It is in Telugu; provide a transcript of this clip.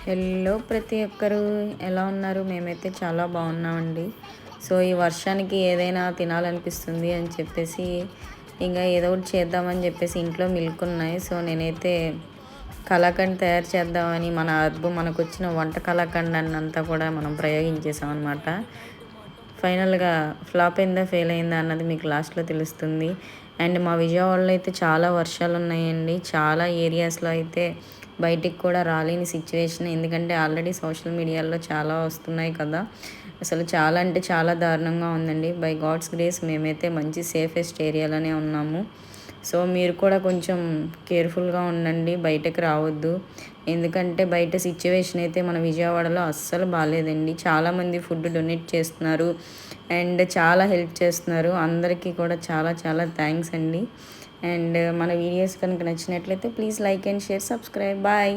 హలో ప్రతి ఒక్కరు ఎలా ఉన్నారు? మేమైతే చాలా బాగున్నామండి. సో ఈ వర్షానికి ఏదైనా తినాలనిపిస్తుంది అని చెప్పేసి ఇంకా ఏదో ఒకటి చేద్దామని చెప్పేసి ఇంట్లో మిల్క్ ఉన్నాయి. సో నేనైతే కలాకండ్ తయారు చేద్దామని మనకు వచ్చిన వంట కలాకండ్ అంతా కూడా మనం ప్రయోగించేసాం అనమాట. ఫైనల్గా ఫ్లాప్ అయిందా ఫెయిల్ అయిందా అన్నది మీకు లాస్ట్లో తెలుస్తుంది. అండ్ మా విజయవాడలో అయితే చాలా వర్షాలు ఉన్నాయండి. చాలా ఏరియాస్లో అయితే బయటికి కూడా రాలేని సిచ్యువేషన్. ఎందుకంటే ఆల్రెడీ సోషల్ మీడియాలో చాలా వస్తున్నాయి కదా. అసలు చాలా అంటే చాలా దారుణంగా ఉందండి. బై గాడ్స్ గ్రేస్ మేమైతే మంచి సేఫెస్ట్ ఏరియాలోనే ఉన్నాము. సో మీరు కూడా కొంచెం కేర్ఫుల్గా ఉండండి, బయటకు రావద్దు. ఎందుకంటే బయట సిచ్యువేషన్ అయితే మన విజయవాడలో అస్సలు బాగాలేదండి. చాలామంది ఫుడ్ డొనేట్ చేస్తున్నారు అండ్ చాలా హెల్ప్ చేస్తున్నారు. అందరికీ కూడా చాలా చాలా థ్యాంక్స్ అండి. అండ్ మన వీడియోస్ కనుక నచ్చినట్లయితే please like and share, subscribe. Bye.